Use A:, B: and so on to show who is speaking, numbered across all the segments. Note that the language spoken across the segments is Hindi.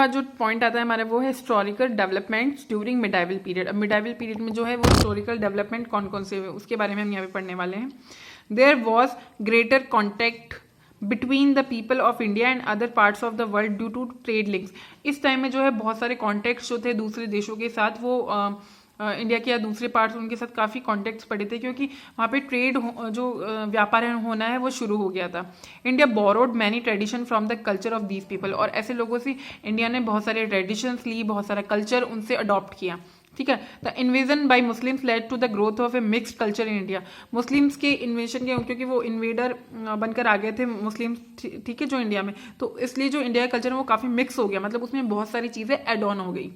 A: का जो पॉइंट आता है हमारा वो है historical developments during medieval period. अब मिडाइवल पीरियड में जो है वो हिस्टोरिकल डेवलपमेंट कौन कौन से हुए उसके बारे में हम यहाँ पे पढ़ने वाले हैं। There was greater contact between the people of India and other parts of the world due to trade links. इस टाइम में जो है बहुत सारे कॉन्टैक्ट्स जो थे दूसरे देशों के साथ, वो इंडिया के या दूसरे पार्ट्स उनके साथ काफ़ी कॉन्टेक्ट्स पड़े थे, क्योंकि वहाँ पे ट्रेड जो व्यापार होना है वो शुरू हो गया था। India borrowed many tradition from the culture of these people, और ऐसे लोगों से इंडिया ने बहुत सारे ट्रेडिशंस ली, बहुत सारा कल्चर उनसे अडॉप्ट किया। ठीक है। The invasion by Muslims led to the growth of a mixed culture in India. Muslims के इन्वेशन के, क्योंकि वो इन्वेडर बनकर आ गए थे मुस्लिम्स, ठीक है, जो इंडिया में, तो इसलिए जो इंडिया का कल्चर है वो काफ़ी मिक्स हो गया, मतलब उसमें बहुत सारी चीज़ें एड ऑन हो गई।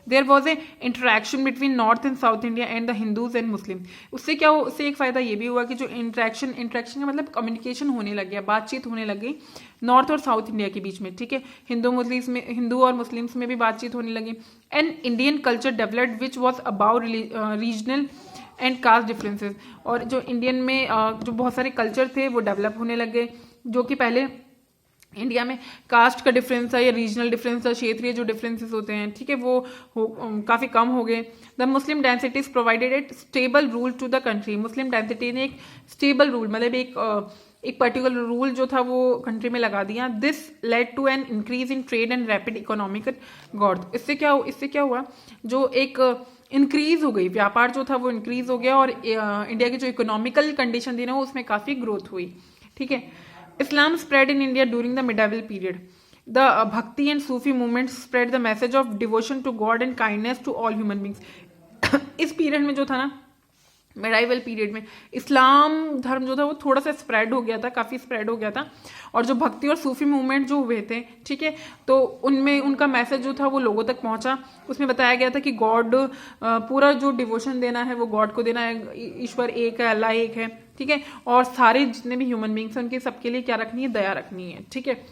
A: There was a interaction between north and south India and the Hindus and Muslim. उससे क्या हो, उससे एक फायदा ये भी हुआ कि जो इंटरेक्शन का मतलब कम्युनिकेशन होने लग गया, बातचीत होने लग गई नॉर्थ और साउथ इंडिया के बीच में। ठीक है। हिंदू और मुस्लिम्स में भी बातचीत होने लगी। And Indian culture developed which was about regional and caste differences. और जो इंडियन में जो बहुत सारे कल्चर थे वो डेवलप होने लग गए, जो कि पहले इंडिया में कास्ट का डिफरेंस था या रीजनल डिफरेंस था, क्षेत्रीय जो डिफरेंसेस होते हैं, ठीक है, वो काफ़ी कम हो गए। The Muslim dynasties provided at stable rule to the country. Muslim dynasty ने एक स्टेबल रूल, मतलब एक पर्टिकुलर रूल जो था वो कंट्री में लगा दिया। This led to an increase in trade and rapid economic growth. इससे क्या हुआ, जो एक इंक्रीज हो गई, व्यापार जो था वो इंक्रीज हो गया, और इंडिया की जो इकोनॉमिकल कंडीशन थी ना उसमें काफ़ी ग्रोथ हुई। ठीक है। Islam spread in India during the medieval period. The Bhakti and Sufi movements spread the message of devotion to God and kindness to all human beings. इस पीरियड में जो था ना, मिडाइवल पीरियड में, इस्लाम धर्म जो था वो थोड़ा सा स्प्रेड हो गया था, काफ़ी स्प्रेड हो गया था, और जो भक्ति और सूफी मूवमेंट जो हुए थे, ठीक है, तो उनमें उनका मैसेज जो था वो लोगों तक पहुंचा। उसमें बताया गया था कि गॉड, पूरा जो डिवोशन देना है वो गॉड को देना है, ईश्वर एक है, अल्लाह एक है, ठीक है, और सारे जितने भी ह्यूमन बींग्स हैं उनके सबके लिए क्या रखनी है, दया रखनी है। ठीक है।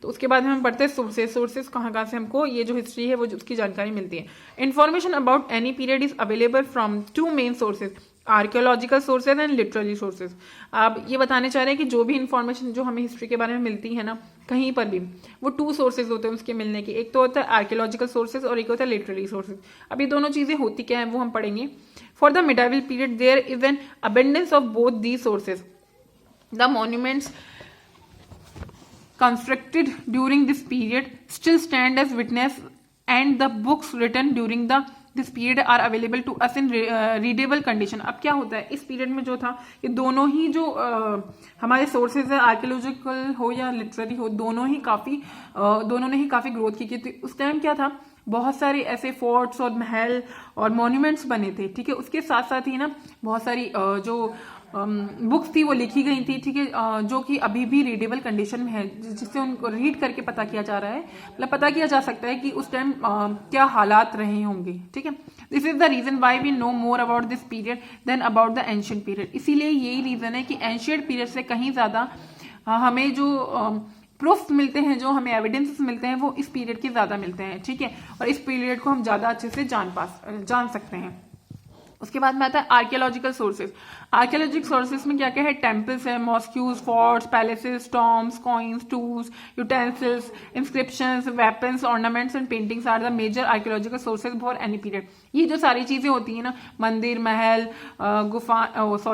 A: तो उसके बाद हम पढ़ते हैं सोर्सेज कहाँ से हमको ये जो हिस्ट्री है वो उसकी जानकारी मिलती है। Information about any period is available from two main sources, archaeological sources and literary sources. आप ये बताने चाह रहे हैं कि जो भी इन्फॉर्मेशन जो हमें हिस्ट्री के बारे में मिलती है ना कहीं पर भी, वो टू सोर्सेज होते हैं उसके मिलने के। एक तो होता है आर्कियोलॉजिकल सोर्सेज और एक होता है लिटरेरी सोर्सेज। अब ये दोनों चीज़ें होती क्या है वो हम पढ़ेंगे। For the medieval period there is an abundance of both these sources. The monuments constructed during this period still stand as witness, and the books written during this period are available to us in readable condition. अब क्या होता है इस पीरियड में जो था, ये दोनों ही जो हमारे सोर्सेज है, आर्कियोलॉजिकल हो या लिटरेरी हो, दोनों ने ही काफ़ी ग्रोथ की थी। उस टाइम क्या था, बहुत सारे ऐसे फोर्ट्स और महल और मॉन्यूमेंट्स बने थे। ठीक है। उसके साथ साथ ही ना बहुत सारी जो बुक्स थी वो लिखी गई थी, ठीक है, जो कि अभी भी रीडेबल कंडीशन में है, जिससे उनको रीड करके पता किया जा रहा है, मतलब पता किया जा सकता है कि उस टाइम क्या हालात रहे होंगे। ठीक है। This is the reason why we know more about this period than about the ancient period. इसीलिए यही रीजन है कि एंशिएंट पीरियड से कहीं ज्यादा हमें जो प्रूफ्स मिलते हैं, जो हमें एविडेंसेस मिलते हैं, वो इस पीरियड के ज्यादा मिलते हैं। ठीक है। और इस पीरियड को हम ज्यादा अच्छे से जान सकते हैं। उसके बाद में आता है आर्कियोलॉजिकल सोर्सेज। आर्कियोलॉजिकल सोर्सेज में क्या क्या है, टेम्पल्स है, mosques, forts, palaces, tombs, coins, tools, utensils, inscriptions, weapons, ornaments and paintings are the major archaeological sources for any period. ये जो सारी चीजें होती हैं ना, मंदिर, महल, गुफा,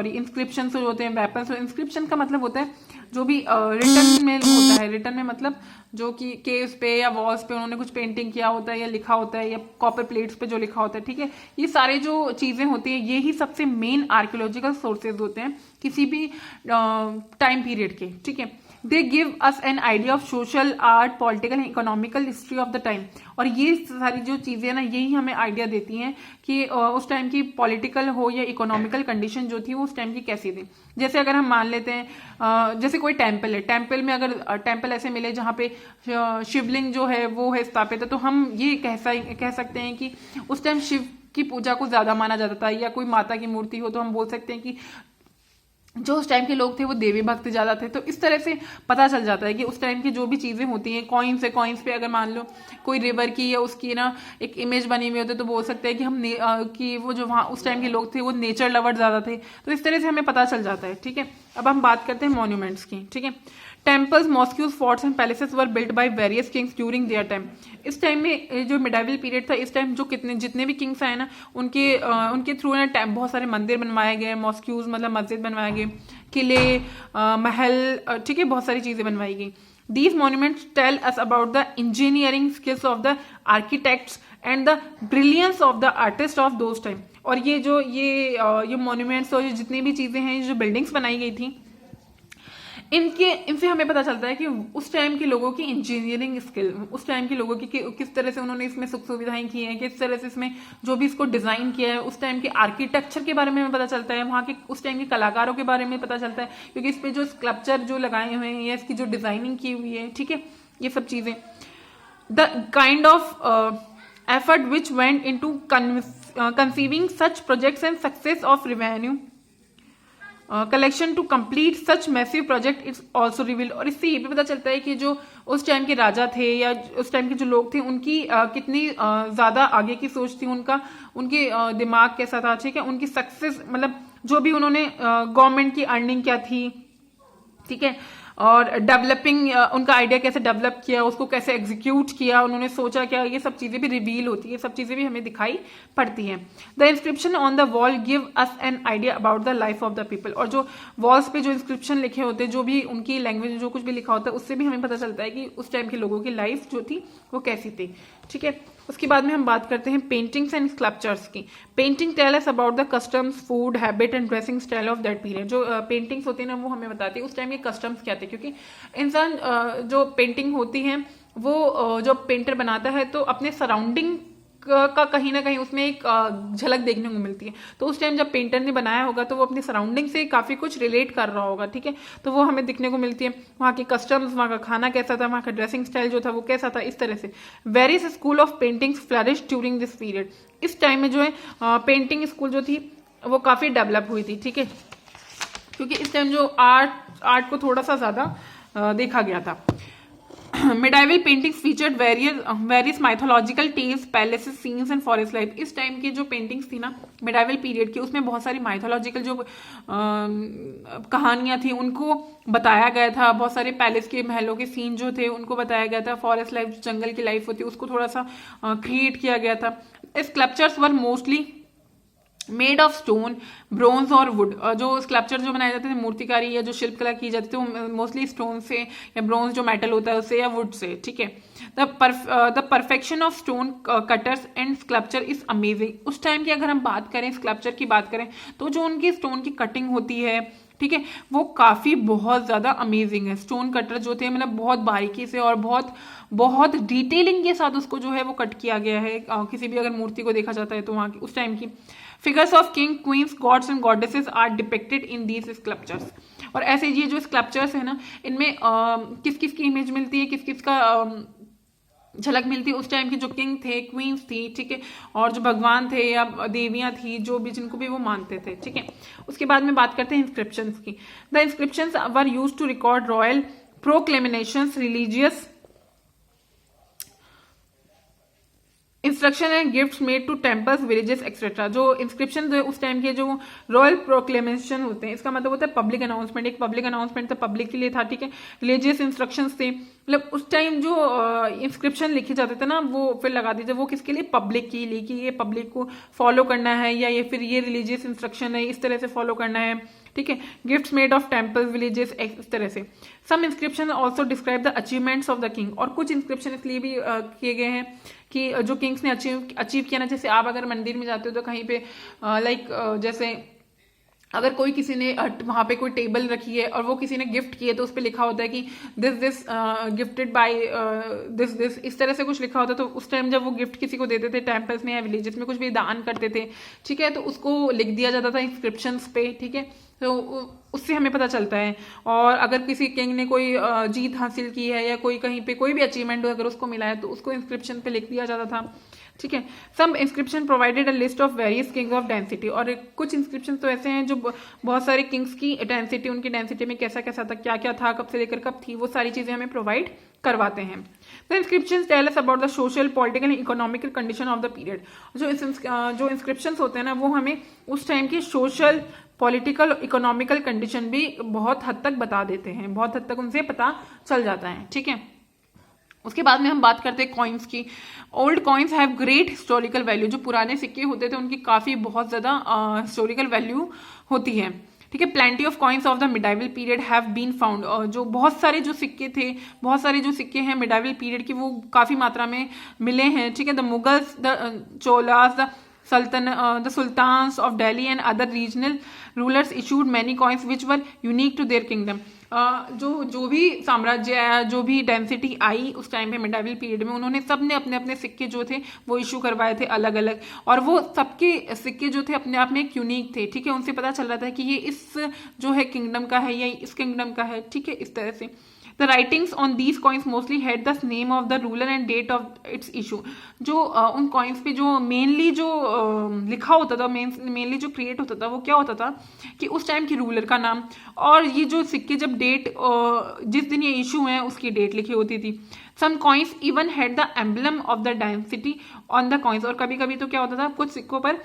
A: इंस्क्रिप्शन जो होते हैं, वेपन्स। इंस्क्रिप्शन का मतलब होता है जो भी रिटर्न में होता है, रिटर्न में मतलब जो कि केव्स पे या वॉल्स पे उन्होंने कुछ पेंटिंग किया होता है या लिखा होता है, या कॉपर प्लेट्स पे जो लिखा होता है। ठीक है। ये सारे जो चीजें होती हैं ये ही सबसे मेन आर्कियोलॉजिकल सोर्सेज होते हैं किसी भी टाइम पीरियड के। ठीक है। They give us an idea of social, art, political, economical history of the time. और ये सारी जो चीजें ना यही हमें आइडिया देती हैं कि उस टाइम की पॉलिटिकल हो या इकोनॉमिकल कंडीशन जो थी वो उस टाइम की कैसी थी। जैसे अगर हम मान लेते हैं जैसे कोई टेम्पल है, टेम्पल में अगर टेम्पल ऐसे मिले जहाँ पे शिवलिंग जो है वो है स्थापित है, तो हम ये कह सकते हैं कि उस टाइम शिव की पूजा को ज्यादा माना जाता था। या कोई माता की मूर्ति हो तो हम बोल सकते हैं कि जो उस टाइम के लोग थे वो देवी भक्त ज्यादा थे। तो इस तरह से पता चल जाता है कि उस टाइम की जो भी चीजें होती हैं, कॉइन्स है, कॉइन्स पे अगर मान लो कोई रिवर की या उसकी ना एक इमेज बनी हुई होती है तो बोल सकते हैं कि कि वो जो वहाँ उस टाइम के लोग थे वो नेचर लवर ज्यादा थे। तो इस तरह से हमें पता चल जाता है। ठीक है। अब हम बात करते हैं मॉन्यूमेंट्स की। ठीक है। Temples, mosques, forts and palaces were built by various kings during their time. इस टाइम में जो मिडाइवल पीरियड था, इस टाइम जो जितने भी किंग्स आए ना, उनके थ्रू ना बहुत सारे मंदिर बनवाए गए, मॉस्क्यूज मतलब मस्जिद बनवाए गए, किले, महल, ठीक है, बहुत सारी चीजें बनवाई गई। These monuments tell us about the engineering skills of the architects and the brilliance of the artists of those time। और ये monuments और ये जितनी भी चीजें हैं, जो बिल्डिंग्स बनाई गई थी, इनसे हमें पता चलता है कि उस टाइम के लोगों की इंजीनियरिंग स्किल, उस टाइम के लोगों की किस तरह से उन्होंने इसमें सुख सुविधाएं की हैं, किस तरह से इसमें जो भी इसको डिजाइन किया है, उस टाइम के आर्किटेक्चर के बारे में हमें पता चलता है, वहाँ के उस टाइम के कलाकारों के बारे में पता चलता है, क्योंकि इस पे जो स्कल्पचर जो लगाए हुए हैं या इसकी जो डिजाइनिंग की हुई है, ठीक है, ये सब चीजें। The kind of effort which went into conceiving such projects and success of revenue collection to complete such massive project it's also revealed. और इससे ये भी पता चलता है कि जो उस टाइम के राजा थे या उस टाइम के जो लोग थे, उनकी कितनी ज्यादा आगे की सोच थी, उनके दिमाग कैसा था, ठीक है, उनकी सक्सेस मतलब जो भी उन्होंने गवर्नमेंट की अर्निंग क्या थी, ठीक है, और डेवलपिंग उनका आइडिया कैसे डेवलप किया, उसको कैसे एग्जीक्यूट किया, उन्होंने सोचा क्या, ये सब चीजें भी रिवील होती है, सब चीजें भी हमें दिखाई पड़ती हैं। The inscription on the wall give us an idea about the life of the people. और जो वॉल्स पे जो इंस्क्रिप्शन लिखे होते हैं, जो भी उनकी लैंग्वेज में जो कुछ भी लिखा होता है, उससे भी हमें पता चलता है कि उस टाइम के लोगों की लाइफ जो थी वो कैसी थी, ठीक है। उसके बाद में हम बात करते हैं पेंटिंग्स एंड स्कल्पचर्स की। Painting tell us about the customs, food habit and dressing style of that period. जो पेंटिंग्स होती है ना, वो हमें बताती है उस टाइम के कस्टम्स क्या थे, क्योंकि इंसान जो पेंटिंग होती है वो जो पेंटर बनाता है तो अपने सराउंडिंग का कहीं ना कहीं उसमें एक झलक देखने को मिलती है। तो उस टाइम जब पेंटर ने बनाया होगा तो वो अपनी सराउंडिंग से काफी कुछ रिलेट कर रहा होगा, ठीक है, तो वो हमें दिखने को मिलती है। वहाँ के कस्टम्स, वहाँ का खाना कैसा था, वहाँ का ड्रेसिंग स्टाइल जो था वो कैसा था, इस तरह से। Various school of paintings flourish during this period. इस टाइम में जो है पेंटिंग स्कूल जो थी वो काफी डेवलप हुई थी, ठीक है, क्योंकि इस टाइम जो आर्ट को थोड़ा सा ज्यादा देखा गया था। Medieval paintings featured various mythological tales, palaces, scenes and forest life। इस टाइम की जो पेंटिंग्स थी ना medieval पीरियड की, उसमें बहुत सारी mythological जो कहानियां थी उनको बताया गया था, बहुत सारे पैलेस के महलों के सीन जो थे उनको बताया गया था, फॉरेस्ट लाइफ, जंगल की लाइफ होती है उसको थोड़ा सा क्रिएट किया गया था। Sculptures were mostly made of stone, bronze और वुड। जो स्कल्पचर जो बनाए जाते थे, मूर्तिकारी या जो शिल्पकला की जाती थी, वो मोस्टली स्टोन से या ब्रोंज जो मेटल होता है उससे या वुड से, ठीक है। The perfection of stone cutters and sculpture is amazing. उस टाइम की अगर हम बात करें, स्कल्पचर की बात करें, तो जो उनकी स्टोन की कटिंग होती है, ठीक है, वो काफी बहुत ज्यादा अमेजिंग है। स्टोन कटर जो थे मतलब बहुत बारीकी से और बहुत बहुत डिटेलिंग के साथ उसको जो है वो कट किया गया है। किसी भी अगर मूर्ति को देखा जाता है तो वहां की उस टाइम की figures of king, queens, gods and goddesses are depicted in these sculptures. और ऐसे ये जो स्कल्पचर्स है ना, इनमें किस किस की इमेज मिलती है, किस किस का झलक मिलती है। उस टाइम के जो किंग थे, क्वींस थी, ठीक है, और जो भगवान थे या देवियां थी, जो भी जिनको भी वो मानते थे, ठीक है। उसके बाद में बात करते हैं इंस्क्रिप्शंस की। The inscriptions were used to record royal proclamations, religious instruction and gifts made to temples, villages etcetera. जो इंस्क्रिप्शन जो उस टाइम के जो रॉयल प्रोक्लेमेशन होते हैं, इसका मतलब होता है पब्लिक अनाउंसमेंट। एक पब्लिक अनाउंसमेंट तो पब्लिक के लिए था, ठीक है। रिलीजियस इंस्ट्रक्शंस थे, मतलब उस टाइम जो इंस्क्रिप्शन लिखे जाते थे ना, वो फिर लगा दीजिए वो किसके लिए, पब्लिक के लिए, कि ये पब्लिक को फॉलो करना है या ये फिर ये रिलीजियस इंस्ट्रक्शन है, इस तरह से फॉलो करना है, ठीक है। Gifts made of temples, villages, इस तरह से। Some inscription also describe the achievements of the king. और कुछ इंस्क्रिप्शन इसलिए भी किए गए हैं कि जो किंग्स ने अचीव किया ना, जैसे आप अगर मंदिर में जाते हो तो कहीं पे जैसे अगर कोई किसी ने वहां पे कोई टेबल रखी है और वो किसी ने गिफ्ट की है तो उस पर लिखा होता है कि दिस गिफ्टेड बाय दिस, इस तरह से कुछ लिखा होता है। तो उस टाइम जब वो गिफ्ट किसी को देते थे टेम्पल्स में या विलेजेस में, कुछ भी दान करते थे, ठीक है, तो उसको लिख दिया जाता था इंस्क्रिप्शंस पे, ठीक है, तो उससे हमें पता चलता है। और अगर किसी किंग ने कोई जीत हासिल की है या कोई कहीं पे कोई भी अचीवमेंट अगर उसको मिला है तो उसको इंस्क्रिप्शन पे लिख दिया जाता था, ठीक है। Some inscription provided a list of various kings of dynasty. और कुछ इंस्क्रिप्शन तो ऐसे हैं जो बहुत सारे किंग्स की डेंसिटी, उनकी डेंसिटी में कैसा कैसा था, क्या क्या था, कब से लेकर कब थी, वो सारी चीजें हमें प्रोवाइड करवाते हैं। The inscriptions tell us about the social political and economical condition of the period. जो इंस्क्रिप्शंस होते हैं ना वो हमें उस टाइम की सोशल पॉलिटिकल इकोनॉमिकल कंडीशन भी बहुत हद तक बता देते हैं, बहुत हद तक उनसे पता चल जाता है, ठीक है। उसके बाद में हम बात करते हैं कॉइन्स की। Old coins have great historical value. जो पुराने सिक्के होते थे उनकी काफ़ी बहुत ज़्यादा हिस्टोरिकल वैल्यू होती है, ठीक है। Plenty of coins of the medieval period have been found. जो बहुत सारे जो सिक्के थे, बहुत सारे जो सिक्के हैं मिडाइवल पीरियड के वो काफ़ी मात्रा में मिले हैं, ठीक है। The Mughals, the Cholas, the sultans of Delhi and other regional rulers issued many coins which were unique to their kingdom. जो भी साम्राज्य आया, जो भी डेंसिटी आई उस टाइम पे मिडाइवल पीरियड में, उन्होंने सब ने अपने अपने सिक्के जो थे वो इशू करवाए थे अलग अलग, और वो सबके सिक्के जो थे अपने आप में एक यूनिक थे, ठीक है। उनसे पता चल रहा था कि ये इस जो है किंगडम का है या इस किंगडम का है, ठीक है, इस तरह से। The writings on these coins mostly had the name of the ruler and date of its issue. जो उन coins पे जो मेनली जो लिखा होता था, मेनली जो क्रिएट होता था वो क्या होता था कि उस टाइम की रूलर का नाम, और ये जो सिक्के जब डेट जिस दिन ये इशू है उसकी डेट लिखी होती थी। Some coins even had the emblem of the dynasty on the coins. और कभी कभी तो क्या होता था कुछ सिक्कों पर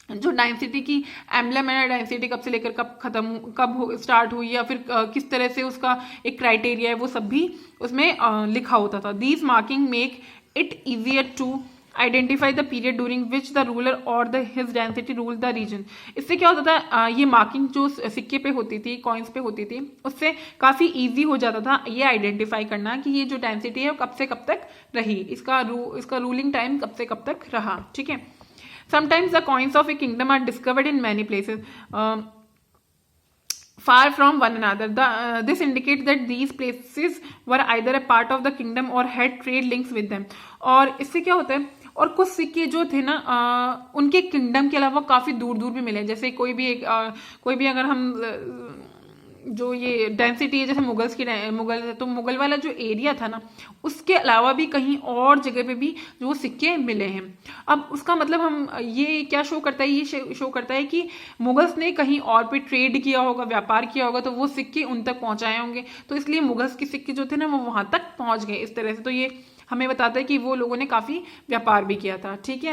A: जो डायनेसिटी की एम्बलम है, डायनेसिटी कब से लेकर कब खत्म, कब स्टार्ट हुई, या फिर किस तरह से उसका एक क्राइटेरिया है, वो सब भी उसमें लिखा होता था। These marking make it easier to identify the period during which the ruler or the his dynasty rule the region. इससे क्या होता था, ये मार्किंग जो सिक्के पे होती थी, कॉइन्स पे होती थी, उससे काफी इजी हो जाता था ये आइडेंटिफाई करना कि ये जो डायनेसिटी है कब से कब तक रही, इसका रूलिंग टाइम कब से कब तक रहा, ठीक है। Sometimes the coins of a kingdom are discovered in many places, far from one another. This indicates that these places were either a part of the kingdom or had trade links with them. और इससे क्या होता है, और कुछ सिक्के जो थे ना उनके किंगडम के अलावा काफ़ी दूर दूर भी मिले। जैसे कोई भी अगर हम जो ये डेंसिटी है, जैसे मुगल है, तो मुगल वाला जो एरिया था ना उसके अलावा भी कहीं और जगह पे भी जो सिक्के मिले हैं। अब उसका मतलब हम ये क्या शो करता है, ये शो करता है कि मुगल्स ने कहीं और पे ट्रेड किया होगा, व्यापार किया होगा, तो वो सिक्के उन तक पहुंचाए होंगे, तो इसलिए मुगल्स के सिक्के जो थे ना वो वहां तक पहुंच गए इस तरह से। तो ये हमें बताता है कि वो लोगों ने काफी व्यापार भी किया था, ठीक है।